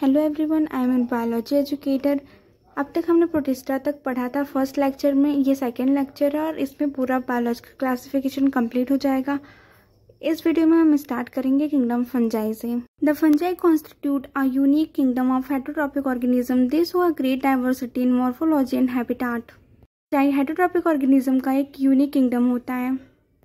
Hello everyone, I am an biology educator. अब तक हमने प्रोटिस्टा तक पढ़ा था फर्स्ट लेक्चर में। ये सेकेंड लेक्चर है और इसमें पूरा बायोलॉजिकल क्लासिफिकेशन कंप्लीट हो जाएगा। इस वीडियो में हम स्टार्ट करेंगे किंगडम फंजाई से। The fungi constitute a unique kingdom of heterotrophic organism. They show a great diversity in morphology and habitat. Heterotrophic organism का एक यूनिक किंगडम होता है,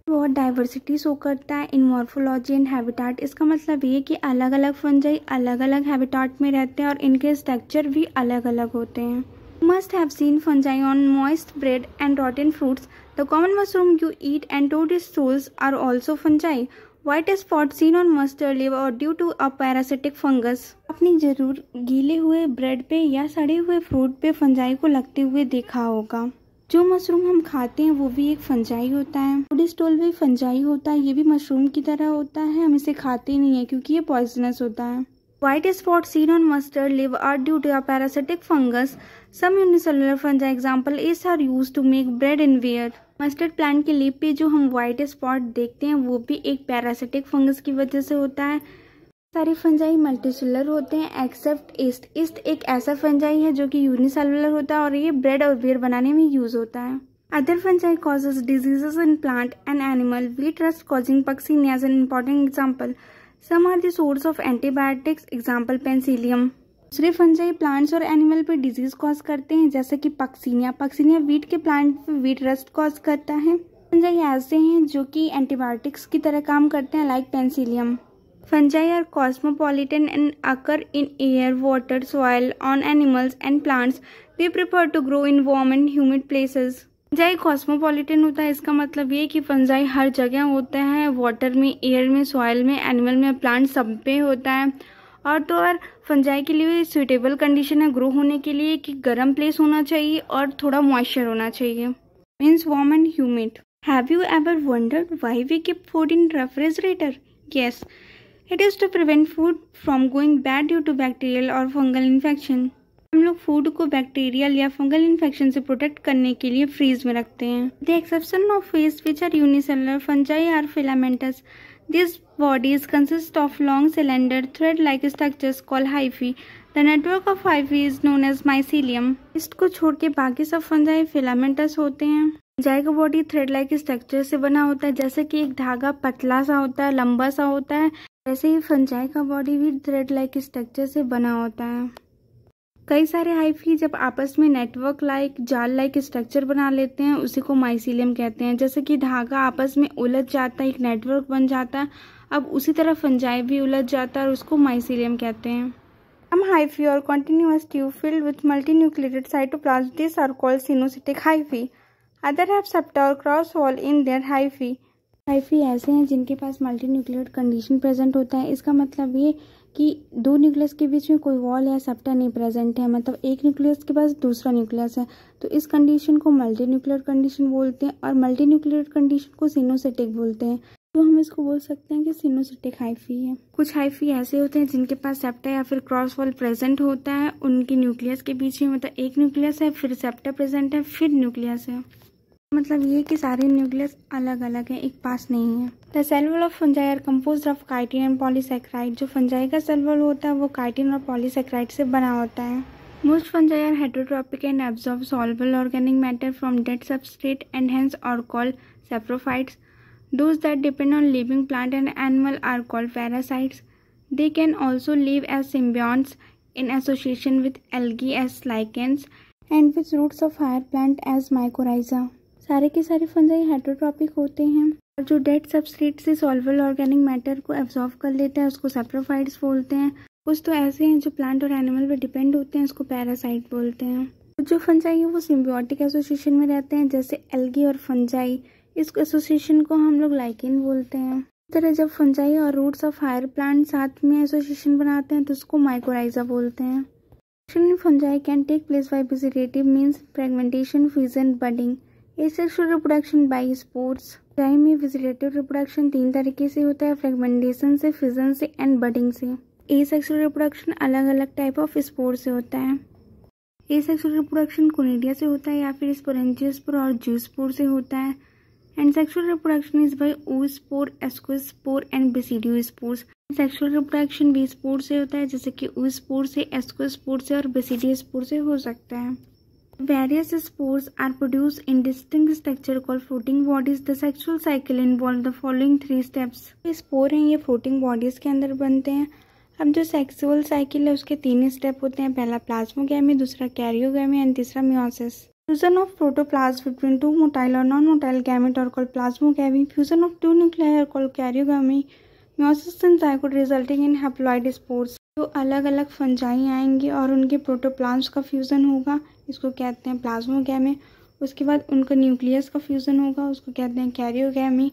बहुत डाइवर्सिटी शो करता है इन मॉर्फोलॉजी एंड हैबिटेट। इसका मतलब ये कि अलग अलग फंजाई अलग अलग हैबिटेट में रहते हैं और इनके स्ट्रक्चर भी अलग अलग होते हैं। Must have seen fungi on moist bread and rotten fruits. The common mushroom you eat and toadstools are also fungi. White spot seen on mustard leave और due to a parasitic fungus. आपने जरूर गीले हुए bread पे या सड़े हुए fruit पे फंजाई को लगते हुए देखा होगा। जो मशरूम हम खाते हैं वो भी एक फंजाई होता है। टोडस्टूल भी फंजाई होता है, ये भी मशरूम की तरह होता है। हम इसे खाते नहीं है क्योंकि ये पॉइजनस होता है। White spot seen on mustard leave are due to a parasitic fungus. Some unicellular fungi example is are used to make bread and ware. Mustard plant के लीव पे जो हम व्हाइट स्पॉट देखते हैं वो भी एक पैरासिटिक फंगस की वजह से होता है। सारे फंजाई मल्टीसेलुलर होते हैं एक्सेप्ट ईस्ट। ईस्ट एक ऐसा फंजाई है जो कि यूनिसेलुलर होता है और ये ब्रेड और बियर बनाने में यूज होता है। Other fungi causes diseases in plant and animal. Wheat rust causing puccinia as an important example. Some are the source of antibiotics example penicillium. दूसरे फंजाई प्लांट्स और एनिमल पे डिजीज कॉज करते हैं जैसे कि पक्सीनिया। पक्सीनिया वीट के plant पे wheat rust cause करता है। फंजाई ऐसे हैं जो कि एंटीबायोटिक्स की तरह काम करते हैं like penicillium. Fungi are cosmopolitan and occur in air, water, soil, on animals and plants. They prefer to grow in warm and humid places. Fungi cosmopolitan होता है, इसका मतलब ये कि फंजाई हर जगह होते हैं, वाटर में, एयर में, सॉइल में, एनिमल में, प्लांट सब पे होता है। और तो और फंजाई के लिए सुइटेबल कंडीशन है ग्रो होने के लिए कि गर्म प्लेस होना चाहिए और थोड़ा मॉइस्चर होना चाहिए। Means warm and humid. Have you ever wondered why we keep food in refrigerator? Yes, It is to prevent food from going bad due to bacterial or fungal infection. हम लोग food को bacterial या fungal infection से protect करने के लिए freeze में रखते हैं। The exception of fish which are unicellular fungi are filamentous. These bodies consist of long cylinder thread-like structures called hyphae. The network of hyphae is known as mycelium. इसको छोड़ के बाकी सब फंजाई फिलामेंटस होते हैं। फंजाई का body thread like structure से बना होता है, जैसे कि एक धागा पतला सा होता है, लंबा सा होता है, वैसे ही फंजाई का बॉडी भी थ्रेड लाइक स्ट्रक्चर से बना होता है। कई सारे हाइफी जब आपस में नेटवर्क लाइक जाल लाइक स्ट्रक्चर बना लेते हैं उसी को माइसीलियम कहते हैं। जैसे कि धागा आपस में उलझ जाता है, एक नेटवर्क बन जाता है, अब उसी तरह फंजाई भी उलझ जाता है और उसको माइसीलियम कहते हैं। Some hyphae or continuous tube filled with multinucleated cytoplasm, these are called sinusitic hyphae. Other have septa or cross wall in their hyphae. Hyphae ऐसे हैं जिनके पास मल्टीन्यूक्लियर कंडीशन प्रेजेंट होता है। इसका मतलब ये कि दो न्यूक्लियस के बीच में कोई वॉल या सेप्टा नहीं प्रेजेंट है, मतलब एक न्यूक्लियस के पास दूसरा न्यूक्लियस है, तो इस कंडीशन को मल्टीन्यूक्लियर कंडीशन बोलते हैं और मल्टीन्यूक्लियर कंडीशन को सिनोसिटिक बोलते हैं। तो हम इसको बोल सकते हैं कि सिनोसिटिक हाइफी है। कुछ हाइफी ऐसे होते हैं जिनके पास सेप्टा या फिर क्रॉस वॉल प्रेजेंट होता है, उनके न्यूक्लियस के बीच में, मतलब एक न्यूक्लियस है, फिर सेप्टा प्रेजेंट है, फिर न्यूक्लियस है। मतलब ये कि सारे न्यूक्लियस अलग अलग हैं, एक पास नहीं है। The cell wall of fungi are composed of chitin and polysaccharide. जो फंजाई का सेल वॉल होता है वो काइटिन और पॉलीसेकेराइड से बना होता है। Most fungi are heterotrophic and absorb soluble organic matter from dead substrate and hence are called saprophytes. Those that depend on living plant and animal are called parasites. They can also live as symbionts in association with algae as lichens and with roots of higher plant as mycorrhiza. सारे के सारे fungi heterotrophic होते हैं और जो dead substrate से soluble organic matter को absorb कर लेते हैं उसको सैप्रोफाइट्स बोलते हैं। कुछ तो ऐसे हैं जो प्लांट और एनिमल पे डिपेंड होते हैं, उसको पैरासाइट बोलते हैं। जो फंजाई है वो सिम्बियोटिक एसोसिएशन में रहते हैं, जैसे एल्गी और फंजाई, इस एसोसिएशन को हम लोग लाइकेन बोलते हैं। इस तरह जब फंजाई और रूट्स ऑफ हायर प्लांट साथ में एसोसिएशन बनाते हैं तो उसको माइकोराइजा बोलते हैं। Fungi can take place by vegetative means fragmentation, fusion, budding. Asexual reproduction by spores. Fungi में वेजिटेटिव रिप्रोडक्शन 3 तरीके से होता है, फ्रेगमेंटेशन से, फिजन से एंड बडिंग से। एसेक्सुअल रिप्रोडक्शन अलग अलग टाइप ऑफ स्पोर से होता है। एसेक्सुअल रिप्रोडक्शन कोनिडिया से होता है या फिर स्पोरेंजियोस्पोर और जूस्पोर से होता है। And sexual reproduction is by oospore, ascospore and basidiospores। Sexual reproduction बी स्पोर से होता है, जैसे कि ओ स्पोर से, एस्को स्पोर से और बेसिडी स्पोर से हो सकता है। Various spores are produced in distinct structure called floating bodies. The sexual cycle involve the following 3 steps. Spore हैं ये फ्लोटिंग बॉडीज के अंदर बनते हैं। अब जो सेक्सुअल साइकिल है उसके 3 स्टेप होते हैं। पहला प्लाज्मोगैमी, दूसरा कैरियोगैमी एंड तीसरा meiosis. Fusion of protoplasm between 2 motile or non-motile gametes are called plasmogamy. Fusion of 2 nuclei are called karyogamy. Meiosis and zygote resulting in haploid spores. जो अलग अलग फंजाई आएंगे और उनके प्रोटोप्लाज्म का फ्यूज़न होगा, इसको कहते हैं प्लाज्मोगैमी। उसके बाद उनका न्यूक्लियस का फ्यूज़न होगा, उसको कहते हैं कैरियोगैमी।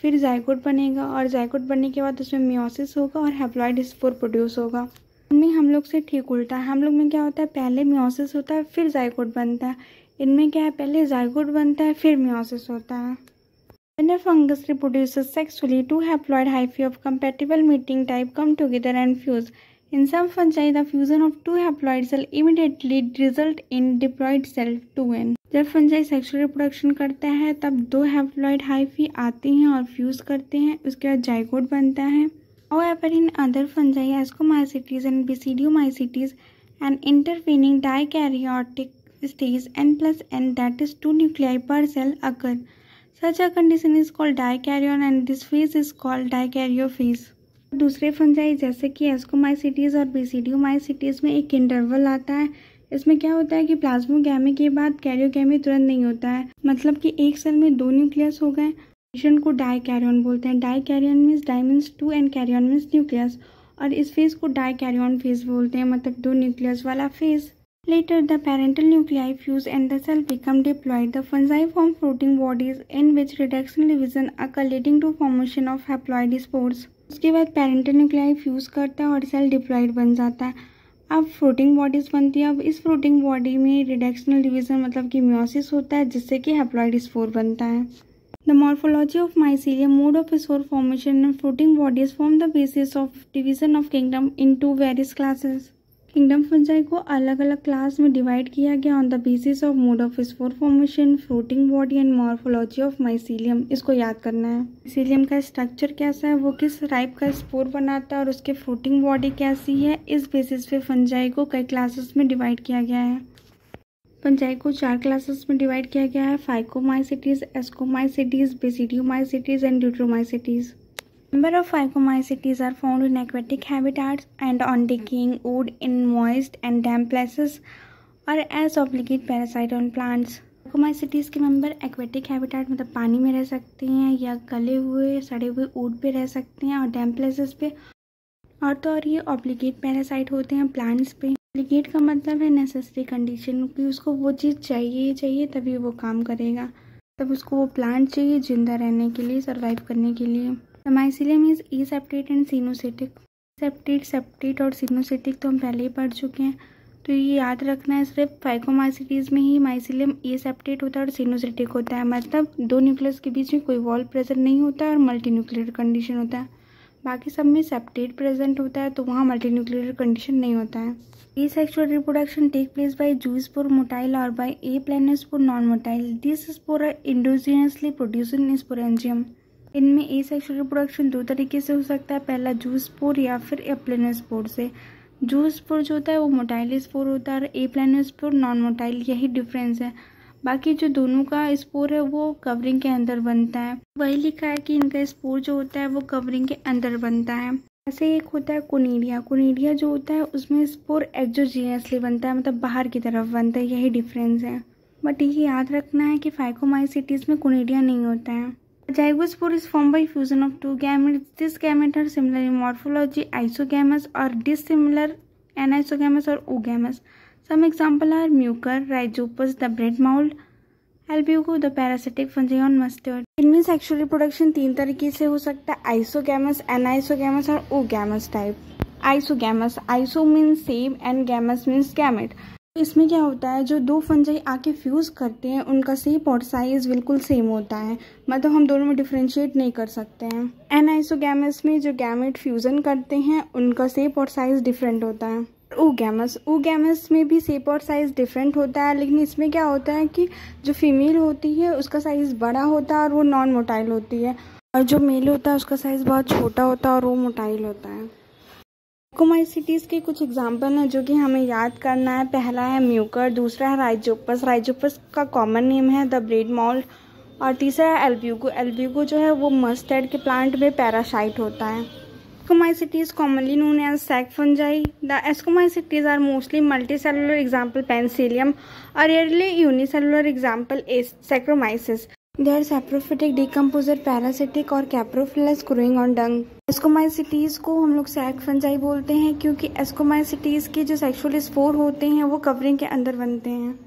फिर जाइगोट बनेगा और जाइगोट बनने के बाद उसमें मियोसिस होगा और हैप्लॉइड स्पोर प्रोड्यूस होगा। इनमें हम लोग से ठीक उल्टा है। हम लोग में क्या होता है, पहले मियोसिस होता है फिर जाइगोट बनता है। इनमें क्या है, पहले जाइगोट बनता है फिर मियोसिस होता है। When a fungus reproduces sexually, 2 haploid hyphae of compatible mating type come together and fuse. In some fungi, the fusion of 2 haploid cells immediately result in diploid cell 2n. जब fungi sexual reproduction करता है तब 2 haploid hyphae आते हैं और fuse करते हैं, उसके बाद जाइगोट बनता है। However, in other fungi, Ascomycetes and Basidiomycetes, an intervening dikaryotic stage n+n, that is 2 nuclei per cell, occur. Such a condition is called dikaryon and this phase is called dikaryophase. दूसरे fungi जैसे कि ascomycetes और basidiomycetes में एक interval आता है। इसमें क्या होता है कि प्लाज्मोगैमी के बाद कैरियोगैमी तुरंत नहीं होता है, मतलब कि एक सेल में 2 न्यूक्लियस हो गए। कंडीशन को डाइकैरियन बोलते हैं। Dikaryon means di means 2 and karyon means nucleus, और इस फेज को डाइकैरियन फेज बोलते हैं, मतलब 2 न्यूक्लियस वाला phase. Later, the parental nuclei fuse and the cell become diploid. The fungi form floating bodies in which reduction division occur, leading to formation of haploid spores. उसके बाद parental nuclei fuse करता है और cell diploid बन जाता है। अब floating bodies बनती है। अब इस फ्लोटिंग बॉडी में रिडक्शनल डिवीजन मतलब कि मियोसिस होता है, जिससे कि हैप्लॉइड स्पोर बनता है। The morphology of mycelium, mode of spore formation and floating bodies form the basis of division of kingdom into various classes. Kingdom fungi को अलग अलग क्लास में डिवाइड किया गया on the basis of mode of spore formation, floating body and morphology of mycelium. इसको याद करना है। माइसीलियम का स्ट्रक्चर कैसा है, वो किस टाइप का स्पोर बनाता है और उसके फ्लोटिंग बॉडी कैसी है, इस बेसिस पे फंजाई को कई क्लासेस में डिवाइड किया गया है। फंजाई को 4 क्लासेस में डिवाइड किया गया है: phycomycetes, ascomycetes, basidiomycetes and Deuteromycetes. Number of phycomycetes are found in aquatic habitats and on decaying wood in moist and damp places or as obligate parasite on plants. Phycomycetes के member aquatic habitat मतलब पानी में रह सकते हैं या गले हुए सड़े हुए वुड पे रह सकते हैं और डैम्प प्लेसेस पे, और तो और ये ऑब्लिगेट पैरासाइट होते हैं प्लांट्स पे। ऑब्लिगेट का मतलब है नेसेसरी कंडीशन, कि उसको वो चीज़ चाहिए तभी वो काम करेगा, तब उसको वो प्लांट चाहिए जिंदा रहने के लिए, सर्वाइव करने के लिए। Mycelium is aseptate and coenocytic. Septate और सिनोसिटिक तो हम पहले ही पढ़ चुके हैं, तो ये याद रखना है। सिर्फ फाइकोमाइसिटीज में ही माइसीलियम एसेप्टेट होता है और सिनोसिटिक होता है, मतलब 2 न्यूक्लियस के बीच में कोई वॉल प्रेजेंट नहीं होता है और मल्टी न्यूक्लियर कंडीशन होता है। बाकी सब में सेप्टेट प्रेजेंट होता है, तो वहाँ मल्टी न्यूक्लियर कंडीशन नहीं होता है। Asexual reproduction take place by zoospore motile or by aplanospore non-motile. These spores are endogenously produced in sporangium. इनमें एसेक्सुअल रिप्रोडक्शन 2 तरीके से हो सकता है, पहला जूस्पोर या फिर एप्लेनोस्पोर से। जूस्पोर जो होता है वो मोटाइल स्पोर होता है और एप्लेनोस्पोर नॉन मोटाइल, यही डिफरेंस है। बाकी जो दोनों का स्पोर है वो कवरिंग के अंदर बनता है। वही लिखा है कि इनका स्पोर जो होता है वो कवरिंग के अंदर बनता है। ऐसे एक होता है कोनिडिया। कोनिडिया जो होता है उसमें स्पोर एक्सोजीनियसली बनता है, मतलब बाहर की तरफ बनता है, यही डिफरेंस है। बट ये याद रखना है कि फाइकोमाइसिटीज में कोनिडिया नहीं होता है। Zygospore is formed by fusion of 2 gametes. These gametes are similar in morphology, isogamous, or dissimilar, anisogamous or oogamous. Some examples are Mucor, Rhizopus, the bread mold, Albuco, the parasitic fungi on mustard. इनमें sexual reproduction 3 तरीके से हो सकता है: isogamous, anisogamous और oogamous type. Isogamous, iso means same and gamos means gamete. इसमें क्या होता है, जो 2 फंजाई आके फ्यूज करते हैं उनका शेप और साइज बिल्कुल सेम होता है, मतलब हम दोनों में डिफरेंशिएट नहीं कर सकते हैं। एनाइसोगैमस में जो गैमेट फ्यूजन करते हैं उनका शेप और साइज डिफरेंट होता है। oogamous में भी शेप और साइज डिफरेंट होता है, लेकिन इसमें क्या होता है कि जो फीमेल होती है उसका साइज बड़ा होता है और वो नॉन मोटाइल होती है, और जो मेल होता है उसका साइज़ बहुत छोटा होता है और वो मोटाइल होता है। ट्रैकोमाइसीटीज़ के कुछ एग्जाम्पल हैं जो कि हमें याद करना है। पहला है म्यूकर, दूसरा है राइजोपस। राइजोपस का कॉमन नेम है द ब्रेड मोल्ड। और तीसरा है एल्ब्यूगो। एल्ब्यूगो जो है वो मस्टर्ड के प्लांट में पैरासाइट होता है। एस्कोमाइसीटीज़ commonly known as sac fungi. The ascomycetes are mostly multicellular, example Penicillium, or rarely unicellular, example Saccharomyces. They are saprophytic, decomposer, parasitic और caprophilous, growing on dung. एस्कोमाइसीटीज़ को हम लोग सैक फंजाई बोलते हैं क्योंकि एस्कोमाइसीटीज़ के जो सेक्सुअल स्पोर होते हैं वो कवरिंग के अंदर बनते हैं,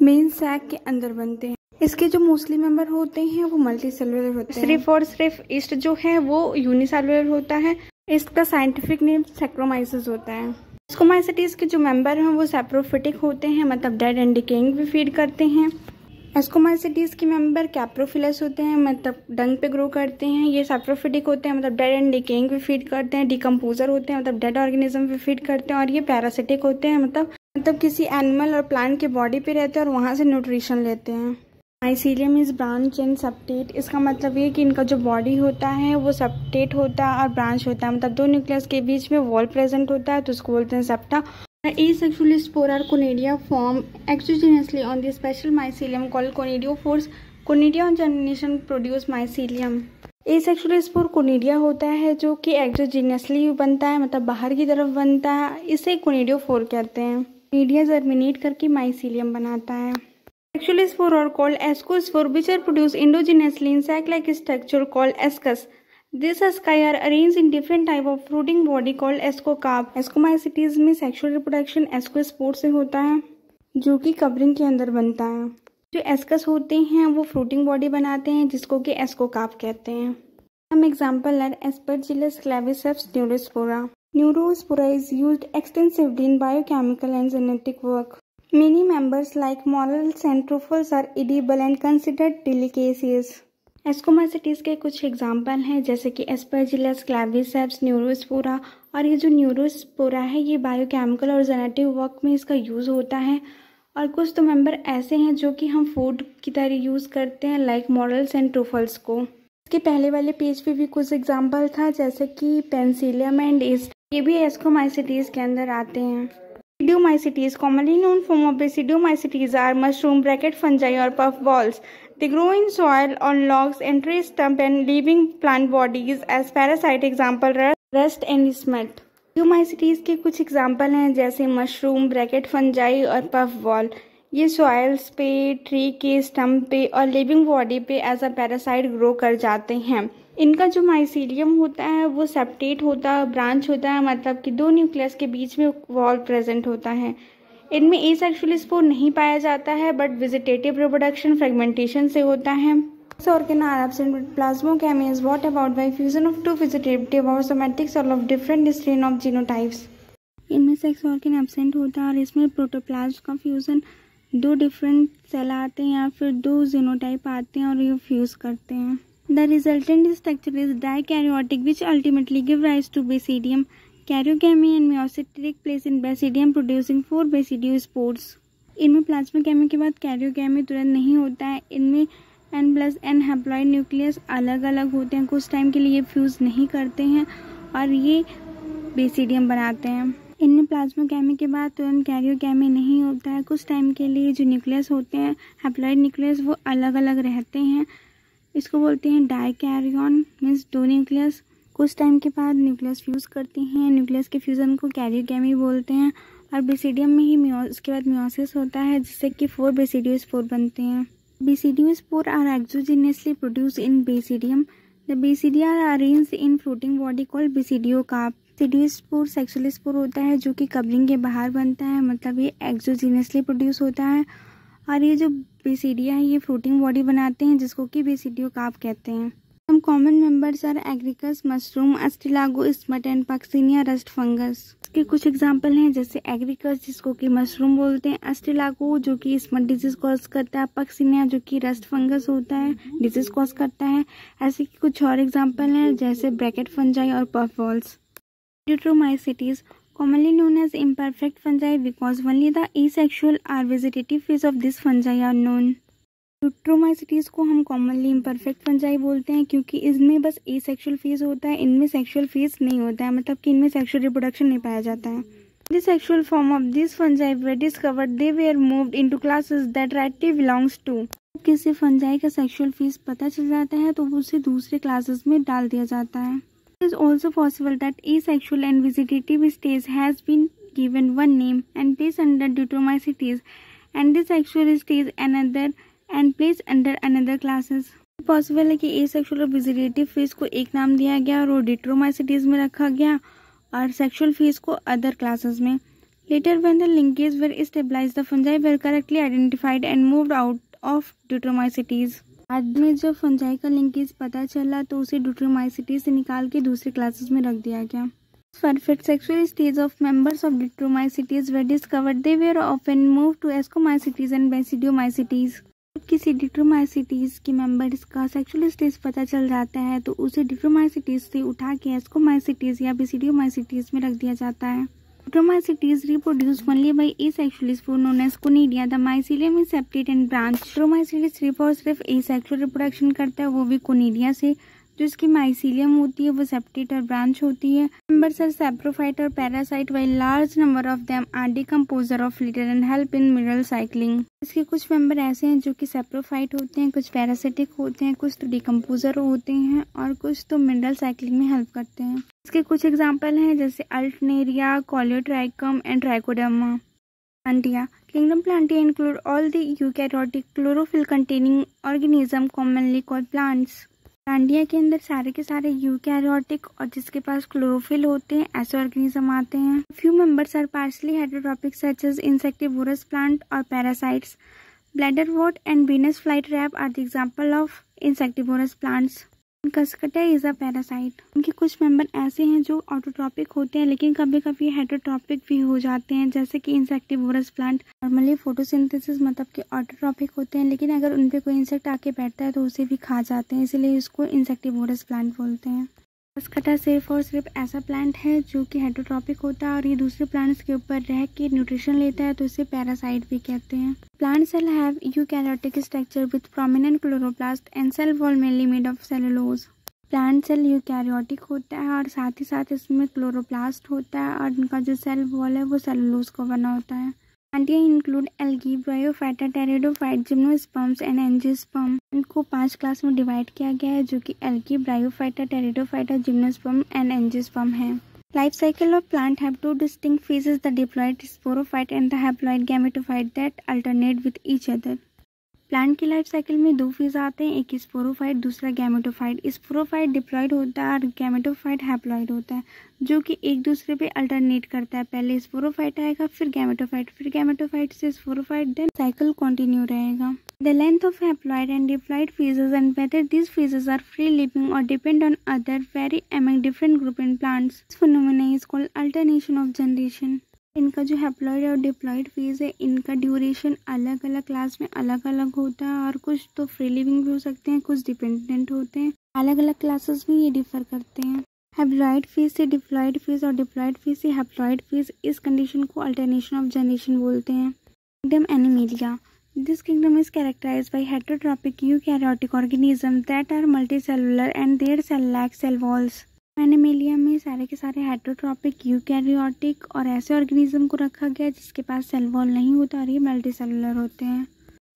मेन सैक के अंदर बनते हैं। इसके जो मोस्टली मेंबर होते हैं वो मल्टी सेलुलर होते हैं। सिर्फ ईस्ट जो है वो यूनिसेलुलर होता है। इसका साइंटिफिक नेम सैक्रोमाइसिस होता है। एस्कोमाइसीटीज़ के जो मेंबर हैं वो सैप्रोफिटिक होते हैं, मतलब डेड एंड डिकेइंग भी फीड करते हैं। एस्कोमाइसीटीज़ के मेंबर कैप्रोफिलस होते हैं, मतलब डंग पे ग्रो करते हैं। ये सैप्रोफिटिक होते हैं, मतलब डेड एंड डिकेइंग भी फीड करते हैं। डिकम्पोजर होते हैं, मतलब डेड ऑर्गेनिज्म भी फीड करते हैं। और ये पैरासिटिक होते हैं, मतलब किसी एनिमल और प्लांट के बॉडी पे रहते हैं और वहाँ से न्यूट्रिशन लेते हैं। Mycelium is branch and septate. इसका मतलब ये कि इनका जो बॉडी होता है वो सेप्टेट होता है और ब्रांच होता है, मतलब दो न्यूक्लियस के बीच में वॉल प्रेजेंट होता है, तो उसको बोलते हैं septa. Asexual spore or conidia form exogenously on the special mycelium called conidiophores. Conidia generation produce mycelium. Asexual spore conidia होता है जो कि exogenously बनता है, मतलब बाहर की तरफ बनता है। इसे conidiophore कहते हैं। conidia जर्मिनेट करके mycelium बनाता है। Sexual spore are called ascospore which are produced endogenously in sac-like structure called ascus. These asci are arranged in different type of fruiting body called ascocarp. एस्कोमाइसीटीज़ में सेक्सुअल रिप्रोडक्शन एस्कोस्पोर से होता है जो कि covering के अंदर बनता है। जो एस्कस होते हैं वो फ्रूटिंग बॉडी बनाते हैं जिसको कि एस्कोकार्प कहते हैं। हम एग्जाम्पल है Aspergillus Claviceps Neurospora. Neurospora is used extensively in biochemical and genetic work. Many members like morels and truffles are edible and considered delicacies. एस्कोमाइसीटीज़ के कुछ एग्जाम्पल हैं जैसे कि एस्परजिलस क्लेविसेप्स न्यूरोस्पोरा। और ये जो न्यूरोस्पोरा है ये बायोकेमिकल और जेनेटिक वर्क में इसका यूज़ होता है। और कुछ तो मेंबर ऐसे हैं जो कि हम फूड की तरह यूज़ करते हैं, लाइक मॉरल्स एंड ट्रूफल्स को। इसके पहले वाले पेज पे भी कुछ एग्जाम्पल था जैसे कि पेनिसिलियम एंड ईस्ट, ये भी एस्कोमाइसीटीज़ के अंदर आते हैं। Basidiomycetes, commonly known form of Basidiomycetes are mushroom, bracket fungi or puff balls. They grow in soil, on logs, and tree stump and living plant bodies as parasite. Example rust and smut. Basidiomycetes के कुछ example हैं जैसे mushroom, bracket fungi और puff ball. ये soils पे, tree के stump पे और लिविंग बॉडी पे एज अ पैरासाइट ग्रो कर जाते हैं। इनका जो माइसीलियम होता है वो सेप्टेट होता है, ब्रांच होता है, मतलब कि दो न्यूक्लियस के बीच में वॉल प्रेजेंट होता है। इनमें एसेक्सुअल स्पोर नहीं पाया जाता है बट वेजिटेटिव रिप्रोडक्शन फ्रेगमेंटेशन से होता है। Organ are absent with plasmochem is brought about by fusion of two vegetative or somatic cell of different strain of genotypes. इनमें सेक्स ऑर्गन एब्सेंट होता है और इसमें प्रोटोप्लाज्म का फ्यूजन दो डिफरेंट सेल आते हैं या फिर दो जीनोटाइप आते हैं और ये फ्यूज करते हैं। The resultant structure is dikaryotic which ultimately give rise to basidium. Karyogamy and meiosis take place in basidium producing 4 basidiospores. इनमें प्लाज्मोगेमी के बाद कैरियोगेमी तुरंत नहीं होता है। इनमें N+N हैप्लॉइड न्यूक्लियस अलग अलग होते हैं, कुछ टाइम के लिए फ्यूज नहीं करते हैं और ये बेसिडियम बनाते हैं। इनमें प्लाज्मोगेमी के बाद तुरंत कैरियोगेमी नहीं होता है, कुछ टाइम के लिए जो न्यूक्लियस होते हैं हैप्लॉइड न्यूक्लियस वो अलग अलग रहते हैं। इसको बोलते हैं डाइकैरियन, मीन्स दो न्यूक्लियस। कुछ टाइम के बाद न्यूक्लियस फ्यूज करते हैं, न्यूक्लियस के फ्यूजन को कैरियोगेमी बोलते हैं। और बेसिडियम में ही उसके बाद मियोसिस होता है जिससे कि 4 बेसिडियोस्पोर बनते हैं। Basidiospore are exogenously produce in basidium. The basidia are arranged in floating body called basidiocarp. Basidiospore sexual spore होता है जो कि कवरिंग के बाहर बनता है, मतलब ये एक्सोजेनियसली प्रोड्यूस होता है। और ये जो बेसिडिया है ये फ्लोटिंग बॉडी बनाते हैं जिसको कि बेसिडियोकार्प कहते हैं। Some common members are Agaricus, mushroom, Ustilago, smut and Puccinia rust fungus. इसके कुछ एग्जाम्पल हैं जैसे एग्रिकस जिसको कि मशरूम बोलते हैं, अस्टिलागो जो कि स्मट डिजीज कॉज करता है, पक्सिनिया जो कि रस्ट फंगस होता है, डिजीज कॉज करता है। ऐसे की कुछ और एग्जाम्पल हैं जैसे ब्रैकेट फंजाई और puff balls. Deuteromycetes commonly known as imperfect fungi because only the asexual or vegetative phase of this fungi are known. Deuteromycetes को हम कॉमनली इम्परफेक्ट फंजाई बोलते हैं क्योंकि इसमें बस एसेक्सुअल फेज होता है, इनमें सेक्सुअल फेज नहीं होता है, मतलब कि इनमें सेक्सुअल रिप्रोडक्शन नहीं पाया जाता है। The sexual form of these fungi were discovered, they were moved into classes that rightly belongs to. किसी फंजाई का सेक्सुअल फेज पता चल जाता है तो उसे दूसरे क्लासेस में डाल दिया जाता है। It is also possible that asexual and vegetative stage has been given one name and placed under Deuteromycetes, and the sexual stage another and placed under another classes. Possible है कि एसेक्सुअल और vegetative phase को एक नाम दिया गया और वो डिट्रोमाइसिटीज में रखा गया और सेक्सुअल फेज को अदर क्लासेस में। Later when the linkage were stabilised the fungi were correctly identified and moved out of deuteromycetes. बाद में जब फंजाई का लिंकेज पता चला तो उसे ड्यूट्रोमाइसिटीज से निकाल के दूसरे क्लासेस में रख दिया गया। Perfect sexual stage of members of Deuteromycetes were discovered. They were often moved to Ascomycetes and Basidiomycetes. जब किसी डिट्रोमाइसिटीज के मेंबर्स का सेक्सुअल स्टेज पता चल जाता है तो उसे डिट्रोमाइसिटीज से उठा के एस्कोमाइसिटीज या बेसिडियोमाइसिटीज में रख दिया जाता है। Deuteromycetes reproduce only by asexual spore known as conidia. The mycelium is separate and branch. Deuteromycetes सिर्फ और सिर्फ एसेक्सुअल रिप्रोडक्शन करता है, वो भी कोनिडिया से। जो इसकी माइसीलियम होती है वो सेपरेट और ब्रांच होती है। मेंबर्स आर सैप्रोफाइट और parasite while large number of them are decomposer of litter and help in mineral cycling. इसके कुछ मेंबर ऐसे हैं जो कि सैप्रोफाइट होते हैं, कुछ पैरासिटिक होते हैं, कुछ तो डिकम्पोजर होते हैं और कुछ तो मिनरल साइक्लिंग में हेल्प करते हैं। इसके कुछ एग्जाम्पल हैं जैसे Alternaria, Colletotrichum and Trichoderma. Plantae kingdom Plantae include all the eukaryotic chlorophyll containing organism commonly called plants. Plantae के अंदर सारे के सारे यूकैरियोटिक और जिसके पास क्लोरोफिल होते हैं ऐसे ऑर्गेनिज्म आते हैं। Few members are partially heterotrophic such as insectivorous plant और parasites. Bladderwort and Venus flytrap are the example of insectivorous plants. Cuscuta is a parasite. उनके कुछ मेंबर ऐसे हैं जो ऑटोट्रॉपिक होते हैं लेकिन कभी कभी हेटेरोट्रॉपिक भी हो जाते हैं, जैसे कि इंसेक्टिवोरस प्लांट नॉर्मली फोटोसिंथेसिस मतलब कि ऑटोट्रॉपिक होते हैं, लेकिन अगर उन पे कोई इंसेक्ट आके बैठता है तो उसे भी खा जाते हैं, इसलिए इसको इंसेक्टिवोरस प्लांट बोलते हैं। कसकटा सिर्फ और सिर्फ ऐसा प्लांट है जो कि हेटेरोट्रॉपिक होता है और ये दूसरे प्लांट्स के ऊपर रह के न्यूट्रिशन लेता है, तो इसे पैरासाइट भी कहते हैं। Plant cell have eukaryotic structure with prominent chloroplast and cell wall mainly made of cellulose. Plant cell eukaryotic होता है और साथ ही साथ इसमें क्लोरोप्लास्ट होता है और इनका जो सेल वॉल है वो सेलुलोज का बना होता है। Plantae include algae, Bryophyta, pteridophyte, gymnosperms and angiosperm. इनको 5 क्लास में डिवाइड किया गया है जो कि algae, Bryophyta, Pteridophyta, gymnosperm and angiosperm है। Life cycle of plant have 2 distinct phases, the diploid sporophyte and the haploid gametophyte that alternate with each other। Plant की life cycle में 2 फेज आते हैं, एक स्पोरोफाइट, दूसरा गैमेटोफाइट। स्पोरोफाइट डिप्लॉयड होता है और गैमेटोफाइट हैप्लॉयड होता है जो कि एक दूसरे पे अल्टरनेट करता है। पहले स्पोरोफाइट आएगा, फिर गैमेटोफाइट से स्पोरोफाइट, देन साइकिल कंटिन्यू रहेगा। The length of haploid and diploid phases and whether these phases are free living or depend on other vary among different group in plants। This phenomenon is called alternation of generation। इनका जो haploid और diploid phase है इनका duration अलग अलग class में अलग अलग होता है और कुछ तो फ्री लिविंग भी हो सकते हैं, कुछ डिपेंडेंट होते हैं। अलग अलग क्लासेस में ये डिफर करते हैं। हैप्लॉयड फेज से डिप्लॉयड फेज और डिप्लॉयड फेज से हैप्लॉयड फेज, इस कंडीशन को अल्टरनेशन ऑफ जनरेशन बोलते हैं। Kingdom animalia. This kingdom is characterized by heterotropic eukaryotic organisms that are multicellular and their cell lack cell walls। Animalia में सारे के सारे हेटेरोट्रॉपिक यूकैरियोटिक और ऐसे ऑर्गेनिज्म को रखा गया जिसके पास सेल वॉल नहीं होता और ये मल्टीसेलुलर होते हैं।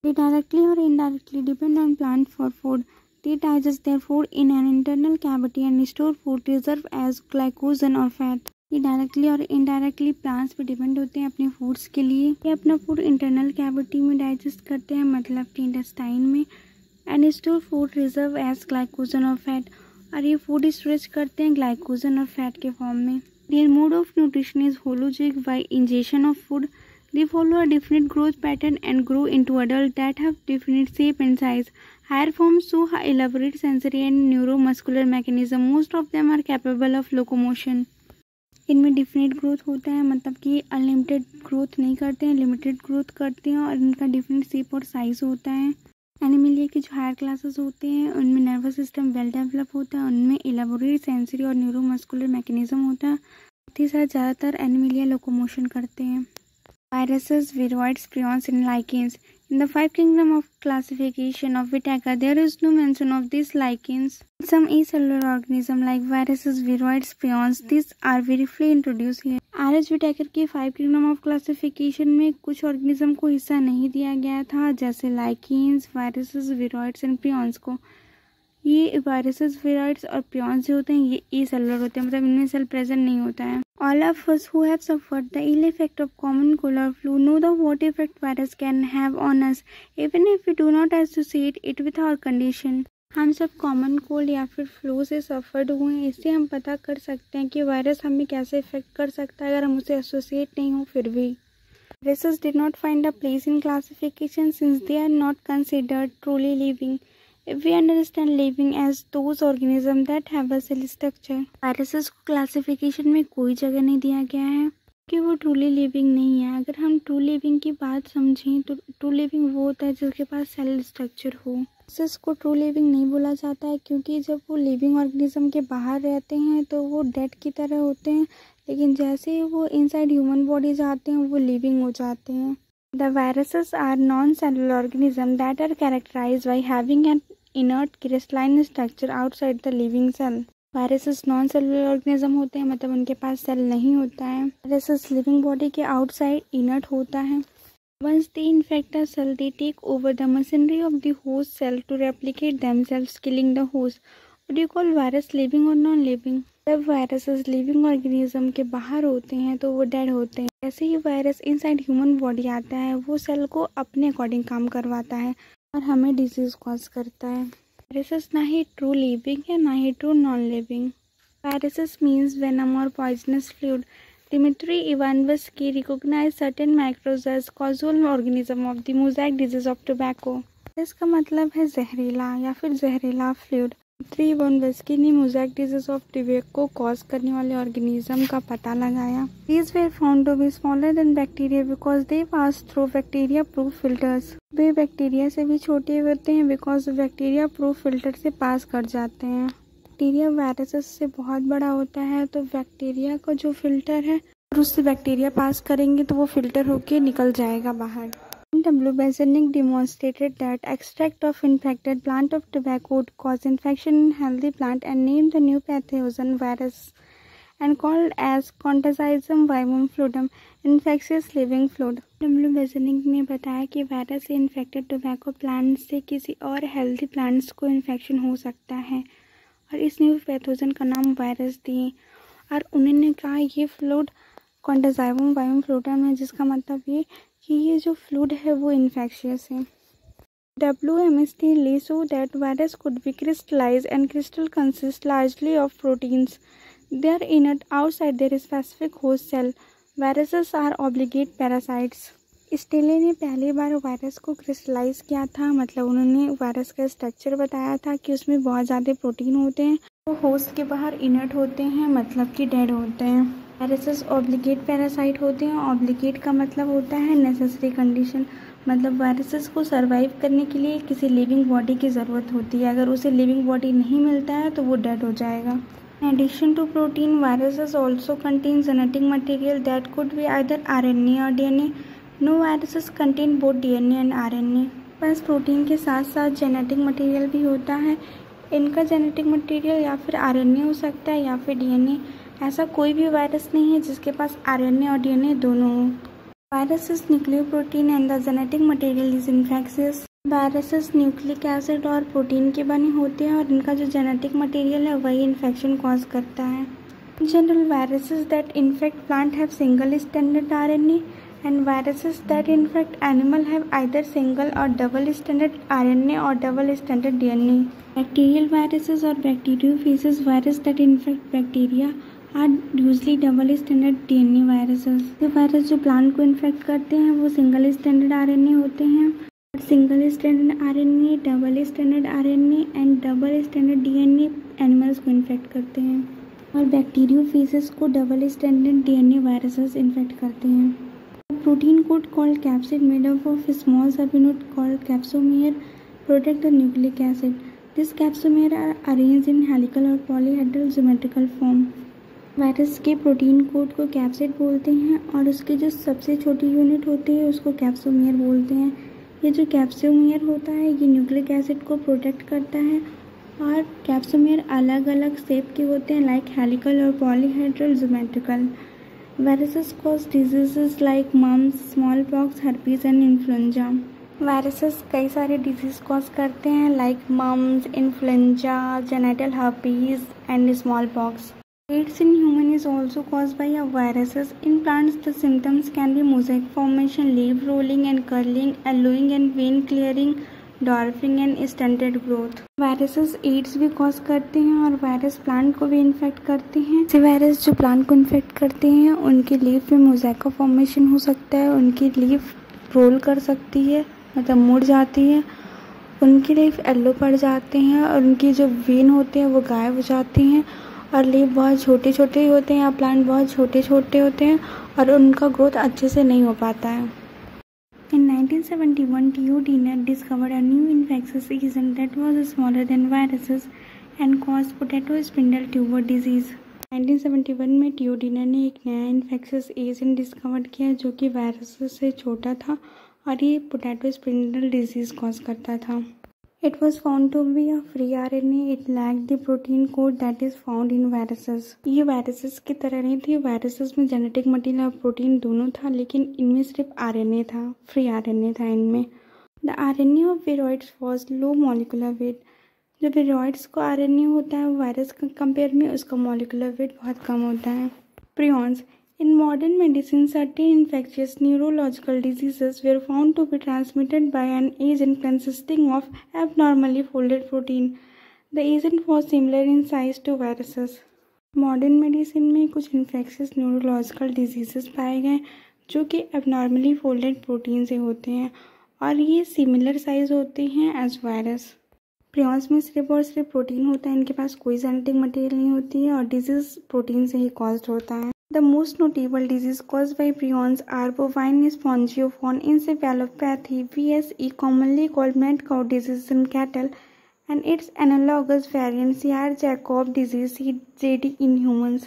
They directly or indirectly depend on plant for food। They digest their food in an internal cavity and store food reserve as glycogen or fat। ये डायरेक्टली और इनडायरेक्टली प्लांट्स पे depend होते हैं अपने फूड्स के लिए। ये अपना फूड इंटरनल कैविटी में डाइजेस्ट करते हैं, मतलब कि इंटेस्टाइन में, and store food reserve as glycogen और फैट, और ये फूड स्टोरेज करते हैं ग्लाइकोजन और फैट के फॉर्म में। Their mode of nutrition is holozoic by ingestion of food. They follow a definite growth pattern and grow into adults that have definite shape and size. Higher forms show elaborate sensory and neuromuscular mechanism. Most of them are capable of locomotion। इनमें definite growth होता है, मतलब कि unlimited growth नहीं करते हैं, limited growth करते हैं और इनका डिफरेंट शेप और साइज होता है। एनिमलिया की जो हायर क्लासेस होते हैं उनमें नर्वस सिस्टम वेल डेवलप होता है, उनमें इलेबोरेट सेंसरी और न्यूरोमस्कुलर मैकेनिज्म होता है। साथ ही साथ ज़्यादातर एनिमलिया लोकोमोशन करते हैं। Viruses, viroids, prions, and lichens. In the five kingdoms of classification of Whittaker, there is no mention of these lichens. Some acellular organisms like viruses, viroids, prions, these are briefly introduced here. R.H. Whittaker के five kingdom of classification में कुछ organism को हिस्सा नहीं दिया गया था, जैसे lichens, viruses, viroids and prions को। ये वायरसेस, विरॉइड्स और प्रियॉन्स जो होते हैं ये एसेलुलर होते हैं, मतलब इनमें सेल प्रेजेंट नहीं होता है। All of us who have suffered the ill effect of common cold or flu know the what effect virus can have on us, even if we do not associate it with our condition. हम सब common cold या फिर flu से suffered हुए हैं, इससे हम पता कर सकते हैं कि वायरस हमें कैसे इफेक्ट कर सकता है अगर हम उसे एसोसिएट नहीं हो फिर भी। Viruses did not find a place in classification since they are not considered truly living. If we understand living as those organisms that have a cell structure, viruses को क्लासिफिकेशन में कोई जगह नहीं दिया गया है कि वो ट्रूली लिविंग नहीं है। अगर हम ट्रू लिविंग की बात समझें तो ट्रू लिविंग वो होता है जिसके पास सेल स्ट्रक्चर हो। वायरसेस को ट्रू लिविंग नहीं बोला जाता है क्योंकि जब वो लिविंग ऑर्गेनिज्म के बाहर रहते हैं तो वो डेड की तरह होते हैं, लेकिन जैसे ही वो इनसाइड ह्यूमन बॉडी जाते हैं वो लिविंग हो जाते हैं। The viruses are non cellular organism that are characterised by having an inert crystalline structure outside the living cell. Viruses non cellular organism होते हैं, मतलब उनके पास सेल नहीं होता है। वायरसेस लिविंग बॉडी के आउटसाइड इनर्ट होता है। Once they infect a cell, they take over the machinery of the host cell to replicate themselves, killing the host. Would you call virus living or non-living? जब viruses living organism के बाहर होते हैं तो वो dead होते हैं। जैसे ही वायरस इनसाइड ह्यूमन बॉडी आता है वो सेल को अपने अकॉर्डिंग काम करवाता है और हमें डिजीज कॉज करता है। वायरसेस ना ही ट्रू लिविंग है ना ही true non living. Viruses means venom और poisonous fluid. Dmitry Ivanovsky recognized certain microbes as causal organism of the mosaic disease of tobacco. इसका मतलब है जहरीला या फिर जहरीला फ्लूइड। Dmitry Ivanovsky ने mosaic disease of tobacco cause करने वाले ऑर्गेनिज्म का पता लगाया। These were found to be smaller than bacteria because they pass through bacteria-proof filters. Way bacteria से भी छोटे होते हैं because बैक्टीरिया-proof फिल्टर से पास कर जाते हैं। बैक्टीरिया वायरसेस से बहुत बड़ा होता है तो बैक्टीरिया का जो फिल्टर है और उससे बैक्टीरिया पास करेंगे तो वो फिल्टर होके निकल जाएगा बाहर। W. Bezenik demonstrated that extract of infected plant of tobacco would cause infection in healthy plant and named the new pathogen virus and called as Contagiosum vivum fluidum, infectious living fluid. W. Bezenik ने बताया कि virus से infected tobacco plant से किसी और healthy plants को infection हो सकता है और इस न्यू पैथोजन का नाम वायरस दिए और उन्होंने कहा ये फ्लूइड कॉन्टाजियम वायम फ्लूइडम है, जिसका मतलब ये कि ये जो फ्लूइड है वो इन्फेक्शियस है। WMST Lee show that virus could be crystallized and crystal consist largely of proteins. They are inert outside their specific host cell. Viruses are obligate parasites. Stele ने पहली बार वायरस को crystallise किया था, मतलब उन्होंने virus का structure बताया था कि उसमें बहुत ज़्यादा प्रोटीन होते हैं, वो होस्ट के बाहर इनर्ट होते हैं, मतलब कि डेड होते हैं। वायरसेस ऑब्लिगेट पैरासाइट होते हैं। ऑब्लिगेट का मतलब होता है नेसेसरी कंडीशन, मतलब वायरसेस को सर्वाइव करने के लिए किसी लिविंग बॉडी की ज़रूरत होती है। अगर उसे लिविंग बॉडी नहीं मिलता है तो वो डेड हो जाएगा। In addition to protein, viruses also contain genetic material that could be either RNA or DNA. No viruses contain both DNA and RNA. बस प्रोटीन के साथ साथ जेनेटिक मटेरियल भी होता है। इनका जेनेटिक मटेरियल या फिर RNA हो सकता है या फिर DNA। ऐसा कोई भी वायरस नहीं है जिसके पास RNA और DNA दोनों हो। Viruses nucleoprotein and the genetic material is infectious. Viruses nucleic acid और प्रोटीन के बने होते हैं और इनका जो जेनेटिक मटेरियल है वही इन्फेक्शन कॉज करता है। General viruses that infect plant have single standard RNA and viruses that infect animal have either single or double standard RNA or double standard DNA. Bacterial viruses or bacteriophages virus that infect bacteria are usually double standard DNA viruses. ये virus जो plant को infect करते हैं वो single standard RNA होते हैं और single standard RNA, double standard RNA and double standard DNA animals को इन्फेक्ट करते हैं और बैक्टीरियोफेजेस को double standard DNA viruses infect करते हैं। Protein coat called capsid made up of a small subunit called capsomere protect the nucleic acid. These capsomere are arranged in helical or polyhedral geometrical form. Virus के protein code को capsid बोलते हैं और उसकी जो सबसे छोटी यूनिट होती है उसको कैप्सोमियर बोलते हैं। ये जो कैप्सोमियर होता है ये न्यूक्लिक एसिड को प्रोटेक्ट करता है और कैप्सोमियर अलग अलग शेप के होते हैं लाइक हेलिकल और polyhedral geometrical. Viruses cause diseases like mumps, smallpox, herpes and influenza. Viruses कई सारे डिजीज कॉज करते हैं like mumps, influenza, genital herpes and smallpox. AIDS in human is also caused by a viruses. In plants, the symptoms can be mosaic formation, leaf rolling and curling, yellowing and vein clearing, dwarfing and stunted growth. Viruses AIDS भी cause करते हैं और virus plant को भी infect करते हैं। ऐसे virus जो प्लांट को इन्फेक्ट करते हैं उनकी लीफ में मोज़ेक का फॉर्मेशन हो सकता है, उनकी लीफ रोल कर सकती है, मतलब मुड़ जाती है, उनकी लीफ येलो पड़ जाते हैं और उनकी जो वेन होते हैं वो गायब हो जाती हैं और लीफ बहुत छोटे छोटे होते हैं या प्लांट बहुत छोटे छोटे होते हैं और उनका ग्रोथ अच्छे से नहीं हो पाता है। In 1971, Theo Diener discovered a new infectious agent that was smaller than viruses and caused potato spindle tuber disease. 1971 में टियो डीनर ने एक नया इन्फेक्शियस एजेंट डिस्कवर किया जो कि वायरसेस से छोटा था और ये पोटैटो स्पिंडल डिजीज कॉज करता था। It was found to be a free RNA. It lacked the protein code that is found in viruses. ये वायरसेस की तरह नहीं थी, वायरसेस में जेनेटिक मटेरियल और प्रोटीन दोनों था लेकिन इनमें सिर्फ RNA था, फ्री RNA था इनमें। The RNA of viroids was low molecular weight. जो विरोइड्स को RNA होता है वायरस के कंपेयर में उसका मॉलिकुलर वेट बहुत कम होता है। Prions. In modern medicine, certain infectious neurological diseases were found to be transmitted by an agent consisting of abnormally folded protein. The agent was similar in size to viruses. Modern medicine में कुछ infectious neurological diseases पाए गए जो कि abnormally folded protein से होते हैं और ये similar size होते हैं as virus. प्रियॉन्स में सिर्फ और सिर्फ प्रोटीन होता है, इनके पास कोई जेनेटिक मटेरियल नहीं होती है और डिजीज प्रोटीन से ही कॉज्ड होता है। The most notable disease caused by prions are bovine spongiform encephalopathy (BSE), commonly called mad cow disease in cattle, and its analogous variant Creutzfeldt-Jakob disease (CJD) in humans.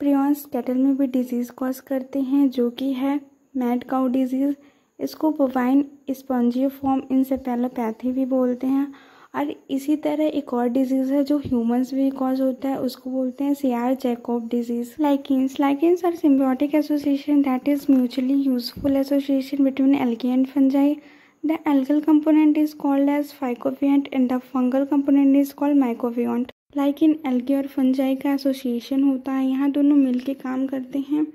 Prions cattle में भी disease cause करते हैं जो कि है mad cow disease. इसको bovine स्पॉन्जियोफॉर्म encephalopathy भी बोलते हैं और इसी तरह एक और डिजीज़ है जो ह्यूमंस में कॉज होता है, उसको बोलते हैं Creutzfeldt-Jakob disease. Lichens are symbiotic association that is mutually useful association between algae and fungi. The algal component is called as phycobiont and the fungal component is called mycobiont। Lichen algae और fungi का association होता है, यहाँ दोनों मिलके काम करते हैं।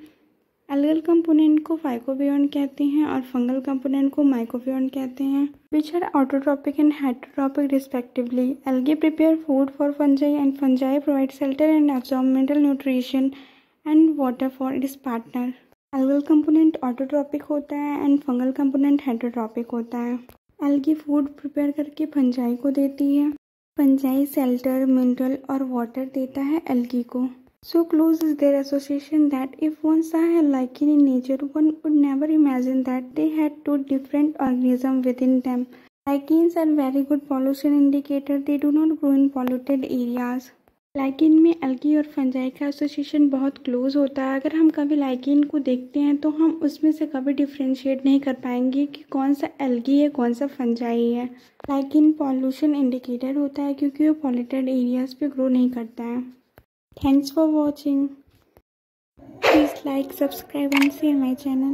एल्गल कंपोनेंट को फाइकोबियॉन्ट कहते हैं और फंगल कंपोनेंट को माइकोबियॉन्ट कहते हैं, which are autotrophic and heterotrophic respectively. Algae prepare food for fungi and fungi provide shelter and absorbmental nutrition and water for its partner. Algal component autotrophic होता है and fungal component heterotrophic होता है। Algae food prepare करके fungi को देती है, fungi shelter, mineral और water देता है एल्गी को। So close is their association that if one saw a lichen in nature, one would never imagine that they had two different organisms within them. Lichens are very good pollution indicator. They do not grow in polluted areas. Lichen में algae और fungi का association बहुत close होता है। अगर हम कभी lichen को देखते हैं तो हम उसमें से कभी डिफ्रेंशिएट नहीं कर पाएंगे कि कौन सा एल्गी है कौन सा फंजाई है। लाइकिन पॉल्यूशन इंडिकेटर होता है क्योंकि वो पॉल्यूटेड एरियाज पे ग्रो नहीं करता है। Thanks for watching. Please like, subscribe and share my channel.